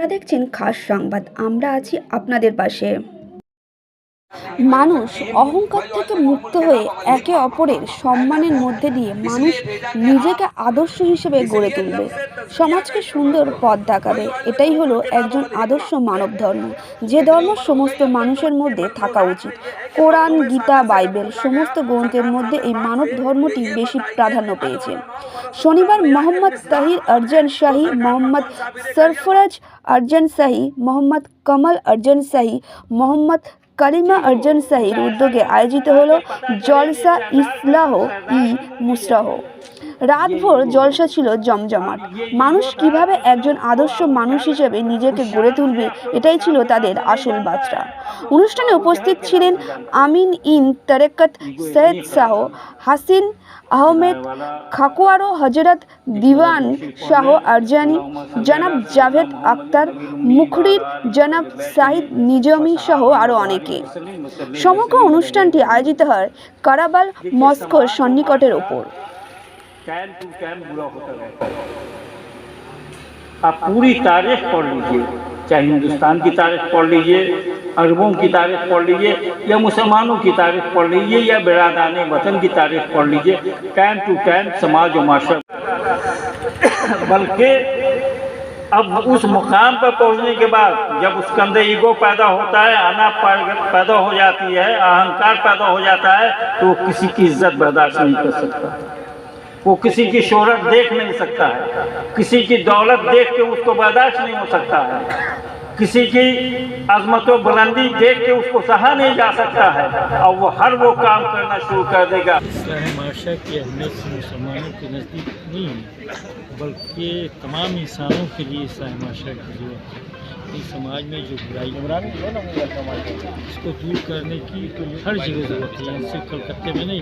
আপনারা দেখছেন খাস সংবাদ। আমরা আছি আপনাদের পাশে। মানুষ অহংকার থেকে মুক্ত হয়ে একে অপরের সম্মানের মধ্যে দিয়ে মানুষ নিজেকে আদর্শ হিসেবে গড়ে তুলবে, সমাজকে সুন্দর পথ দেখাবে। এটাই হলো একজন আদর্শ মানব ধর্ম, যে ধর্ম সমস্ত মানুষের মধ্যে থাকা উচিত। কোরআন, গীতা, বাইবেল সমস্ত গ্রন্থের মধ্যে এই মানব ধর্মটি বেশি প্রাধান্য পেয়েছে। শনিবার মোহাম্মদ তাহির আরজান শাহী, মোহাম্মদ সরফরাজ আরজান শাহী, মোহাম্মদ কমল আরজান শাহী, মোহাম্মদ কালিমা আরজান শাহীর উদ্যোগে আয়োজিত হলো জলসা ইসলাহ ই মুসরাহ। রাতভর জলসা ছিল জমজমাট। মানুষ কিভাবে একজন আদর্শ মানুষ হিসেবে নিজেকে গড়ে তুলবে, এটাই ছিল তাদের আসল বার্তা। অনুষ্ঠানে উপস্থিত ছিলেন আমিন ইন তরেকত সৈয়দ শাহ হাসিন আহমেদ খাকুয়ারো, হজরত দিওয়ান শাহ আরজানি, জনাব জাভেদ আক্তার মুখরির, জনাব সাহিদ নিজামী সহ আরও অনেকে। সমগ্র অনুষ্ঠানটি আয়োজিত হয় কারাবাল মস্কোর সন্নিকটের ওপর। टाइम टू टाइम बुरा होता रहता है। आप पूरी तारीख पढ़ लीजिए, चाहे हिंदुस्तान की तारीख पढ़ लीजिए, अरबों की तारीख पढ़ लीजिए, या मुसलमानों की तारीख पढ़ लीजिए, या बिरादाने वतन की तारीख पढ़ लीजिए। टाइम टू टाइम समाज और माशरा, बल्कि अब उस मुकाम पर पहुंचने के बाद जब उसके अंदर ईगो पैदा होता है, आना पैदा हो जाती है, अहंकार पैदा हो जाता है, तो वो किसी की इज्जत बर्दाश्त नहीं कर सकता। वो किसी की शोहरत देख नहीं सकता है, किसी की दौलत देख के उसको बर्दाश्त नहीं हो सकता है, किसी की अजमत व बुलंदी देख के उसको सहा नहीं जा सकता है, और वो हर वो काम करना शुरू कर देगा। इस्लाह माशा की अहमियत से मुसलमानों के नज़दीक नहीं है, बल्कि तमाम इंसानों के लिए इस्लाह माशा की ज़रूरत है। इस समाज में जो बुराई इसको दूर करने की तो हर जगह ज़रूरत है। सिर्फ कलकत्ते में नहीं,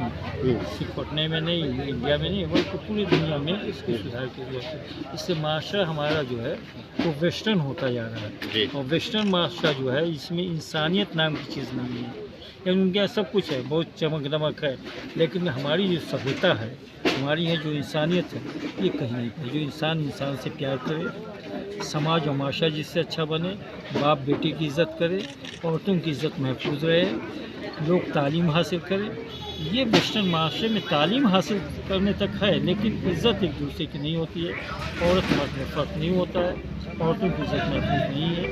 सिर्फ पटना में नहीं, इंडिया में नहीं, बल्कि पूरी दुनिया में इसके सुधार की ज़रूरत है। इससे माशरा हमारा जो है वो वेस्टर्न होता जा रहा है, और वेस्टर्न माशरा जो है इसमें इंसानियत नाम की चीज़ नहीं है। यानी उनके यहाँ सब कुछ है, बहुत चमक दमक है, लेकिन हमारी जो सभ्यता है, हमारी है जो इंसानियत है, ये कहीं नहीं है। जो इंसान इंसान से प्यार करे, समाज और माशरा जिससे अच्छा बने, बाप बेटे की इज़्ज़त करे, औरतों की इज़्ज़त महफूज रहे, लोग तालीम हासिल करें। ये वेस्टर्न माशरे में तालीम हासिल करने तक है, लेकिन इज़्ज़त एक दूसरे की नहीं होती है, औरत मर्द में फ़र्क नहीं होता है, औरतों की इज़्ज़त महफूज नहीं है।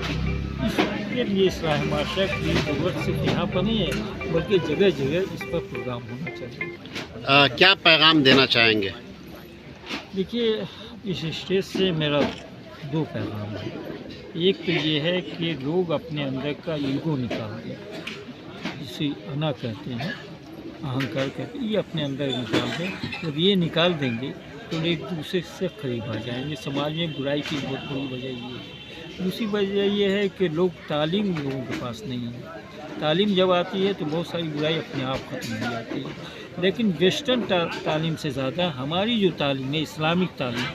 इसके लिए इस्लाह माशरा की ज़रूरत सिर्फ यहाँ पर नहीं है, बल्कि जगह जगह इस पर प्रोग्राम होना चाहिए। क्या पैगाम देना चाहेंगे? देखिए, इस स्टेज से मेरा दो पैगाम है। एक तो ये है कि लोग अपने अंदर का ईगो निकाल दें, जिसे अना कहते हैं, अहंकार कहते हैं, ये अपने अंदर निकाल दें। जब ये निकाल देंगे तो एक दूसरे से करीब आ जाएंगे। समाज में बुराई की बहुत बड़ी वजह ये है। दूसरी वजह ये है कि लोग तालीम लोगों के पास नहीं है। तालीम जब आती है तो बहुत सारी बुराई अपने आप खत्म हो जाती है। लेकिन वेस्टर्न तालीम से ज़्यादा हमारी जो तालीम है, इस्लामिक तालीम,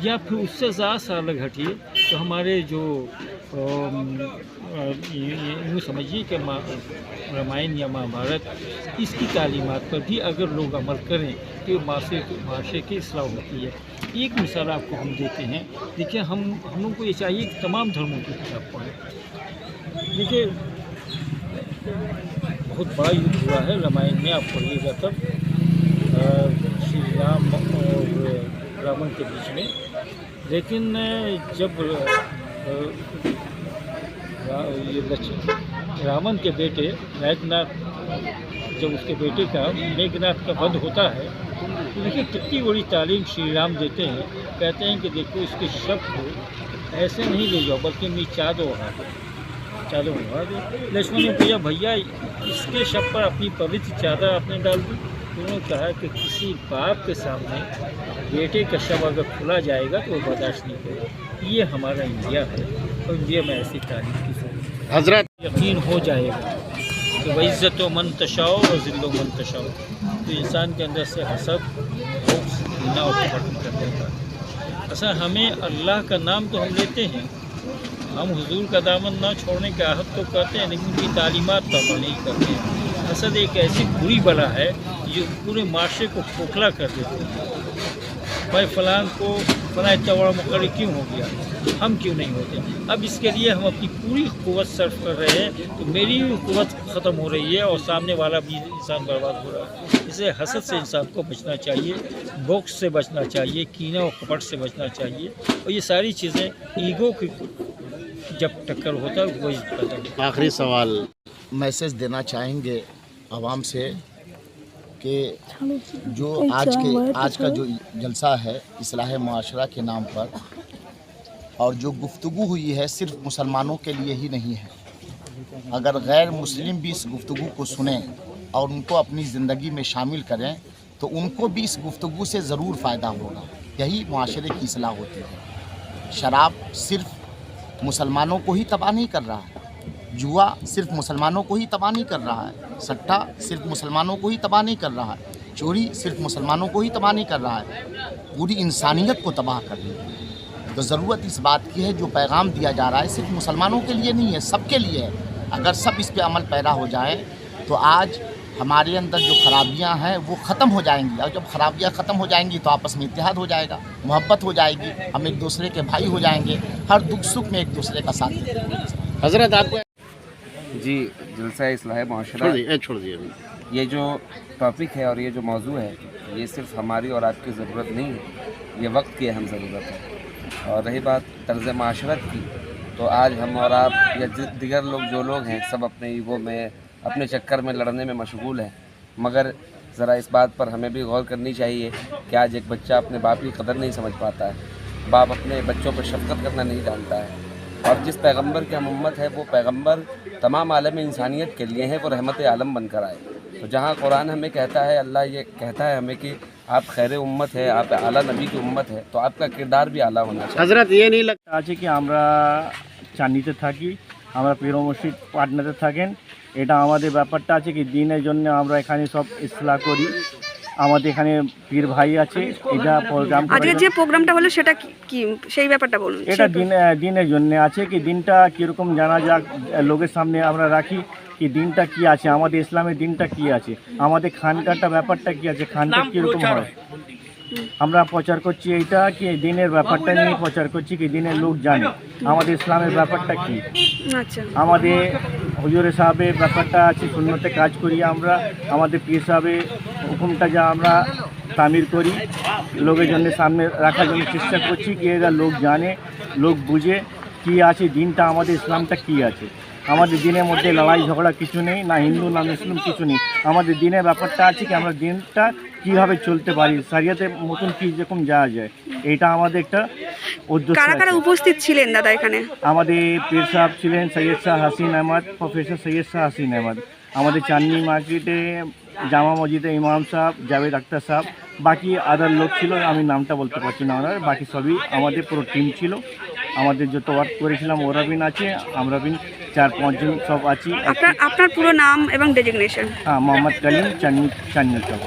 या फिर उससे ज़्यादा सा अलग हटिए तो हमारे जो यूँ समझिए कि रामायण या महाभारत, इसकी तालीमात पर भी अगर लोग अमल करें तो माशरे की इस्लाह होती है। एक मिसाल आपको हम देते हैं। देखिए, हम लोगों को ये चाहिए कि तमाम धर्मों की किताब पढ़ें। देखिए, बहुत बड़ा युद्ध हुआ है रामायण में, आप पढ़िएगा तब, श्री राम और रावण के बीच में। लेकिन जब रावण के बेटे मेघनाथ, जब उसके बेटे का मेघनाथ का वध होता है, तो देखिए कितनी बड़ी तालीम श्री राम देते हैं। कहते हैं कि देखो, इसके शव को ऐसे नहीं ले जाओ, बल्कि मेरी चादर उड़ा दो, चादर उड़ा दो। लक्ष्मण ने पूछा, भैया इसके शव पर अपनी पवित्र चादर आपने डाल दी? उन्होंने कहा कि किसी बाप के सामने बेटे का शव अगर खुला जाएगा तो वो बर्दाश्त नहीं करेगा। ये हमारा इंडिया है, और इंडिया में ऐसी तारीफ की हजरत यकीन हो जाएगा कि वह इज़्ज़त मन तशाओ और ज़िल्लो मन तशाओ, तो इंसान के अंदर से हसद, घृणा और खत्म कर देगा। ऐसा हमें अल्लाह का नाम तो हम लेते हैं, हम हुजूर का दामन ना छोड़ने का आहद तो करते हैं, लेकिन उनकी तालीमात पर अमल नहीं करते हैं। हसद एक ऐसी बुरी बला है जो पूरे माशरे को खोखला कर देती है। भाई फलां को फला इतना बड़ा मुक़र्री क्यों हो गया, हम क्यों नहीं होते। अब इसके लिए हम अपनी पूरी क़ुव्वत सर्फ कर रहे हैं, तो मेरी भी क़ुव्वत ख़त्म हो रही है और सामने वाला भी इंसान बर्बाद हो रहा है। इसलिए हसद से इंसान को बचना चाहिए, बोक्स से बचना चाहिए, कीना और कपट से बचना चाहिए, और ये सारी चीज़ें ईगो की जब टक्कर होता है वही पैदा होता है। आखिरी सवाल, मैसेज देना चाहेंगे आवाम से कि जो आज का जो जलसा है इस्लाह मुआशरा के नाम पर, और जो गुफ्तगू हुई है सिर्फ मुसलमानों के लिए ही नहीं है। अगर गैर मुस्लिम भी इस गुफ्तगू को सुने और उनको अपनी ज़िंदगी में शामिल करें तो उनको भी इस गुफ्तगू से ज़रूर फ़ायदा होगा। यही मुआशरे की इस्लाह होती है। शराब सिर्फ मुसलमानों को ही तबाह नहीं कर रहा है, जुआ सिर्फ मुसलमानों को ही तबाह नहीं कर रहा है, सट्टा सिर्फ मुसलमानों को ही तबाह नहीं कर रहा है, चोरी सिर्फ मुसलमानों को ही तबाह नहीं कर रहा है, पूरी इंसानियत को तबाह कर रही है। तो ज़रूरत इस बात की है, जो पैगाम दिया जा रहा है सिर्फ मुसलमानों के लिए नहीं है, सबके लिए है। अगर सब इस पे अमल पैरा हो जाए तो आज हमारे अंदर जो खराबियां हैं वो ख़त्म हो जाएंगी, और जब खराबियां ख़त्म हो जाएंगी तो आपस में इत्तेहाद हो जाएगा, मोहब्बत हो जाएगी, हम एक दूसरे के भाई हो जाएंगे, हर दुख सुख में एक दूसरे का साथ देंगे। हजरत आपको जी, जलसा इस्लाह मुआशरा, छोड़ दिए ये जो टॉपिक है और ये जो मौजू है, ये सिर्फ हमारी और आपकी ज़रूरत नहीं है, ये वक्त की अहम ज़रूरत है। और रही बात तर्ज़ माशरत की, तो आज हम और आप या दिगर लोग जो लोग हैं सब अपने ईगो में, अपने चक्कर में लड़ने में मशगूल हैं, मगर ज़रा इस बात पर हमें भी गौर करनी चाहिए कि आज एक बच्चा अपने बाप की कदर नहीं समझ पाता है, बाप अपने बच्चों पर शफ़क़त करना नहीं जानता है, और जिस पैगंबर की हम उम्मत है वो पैगंबर तमाम आलम इंसानियत के लिए है, वो रहमत आलम बनकर आए। तो जहाँ कुरान हमें कहता है, अल्लाह ये कहता है हमें कि आप खैर उम्मत है, आप आला नबी की उम्मत है, तो आपका किरदार भी आला होना चाहिए। हजरत ये नहीं लगता আছে কি আমরা চান্দিতে থাকি, আমরা পীর মসজিদ পাটনাতে থাকেন, এটা আমাদের ব্যাপারটা আছে কি দিনের জন্য আমরা এখানে সব ইসলাহ করি, আমাদের এখানে পীর ভাই আছে, এটা প্রোগ্রাম আজকে যে প্রোগ্রামটা হলো সেটা কি সেই ব্যাপারটা বলুন। এটা দিনের জন্য আছে কি দিনটা কীরকম জানা যাক, লোকের সামনে আমরা রাখি কি দিনটা কি আছে, আমাদের ইসলামের দিনটা কি আছে, আমাদের খানকাটা ব্যাপারটা কি আছে, খানকা কীরকম হয়, আমরা প্রচার করছি এইটা কি দিনের ব্যাপারটা নিয়ে প্রচার করছি কি দিনের লোক জানে আমাদের ইসলামের ব্যাপারটা কি। আচ্ছা, আমাদের হুজুরে সাহেবের ব্যাপারটা আছে, সুন্নতে কাজ করি আমরা, আমাদের পীর সাহেবের হুকুমটা যা আমরা তামিল করি, লোকের জন্য সামনে রাখার জন্য চেষ্টা করছি কি এরা লোক জানে, লোক বুঝে কি আছে দিনটা, আমাদের ইসলামটা কি আছে। আমাদের দিনের মধ্যে লড়াই ঝগড়া কিছু নেই, না হিন্দু না মুসলিম কিছু নেই, আমাদের দিনের ব্যাপারটা আছে কি আমরা দিনটা কীভাবে চলতে পারি, শরিয়তের মতন কী যেরকম যাওয়া যায়, এইটা আমাদের একটা উদ্দেশ্য। কারা কারা উপস্থিত ছিলেন দাদা এখানে? আমাদের পীর সাহেব ছিলেন সৈয়দ শাহ হাসিন আহমদ, প্রফেসর সৈয়দ শাহ হাসিন আহমদ, আমাদের চাঁদনি মার্কেটে জামা মসজিদে ইমাম সাহেব, জাভেদ আক্তার সাহেব, বাকি আদার লোক ছিল, আমি নামটা বলতে পারছি না ওনার, বাকি সবই আমাদের পুরো টিম ছিল। আমাদের যত ওয়ার্ক করেছিলাম ওরা বিন আছে, আমরা বিন 4-5 জন সব আছি। আপনার পুরো নাম এবং ডেজিগনেশন? হ্যাঁ, মোহাম্মদ কালিম, চাঁদনি চক।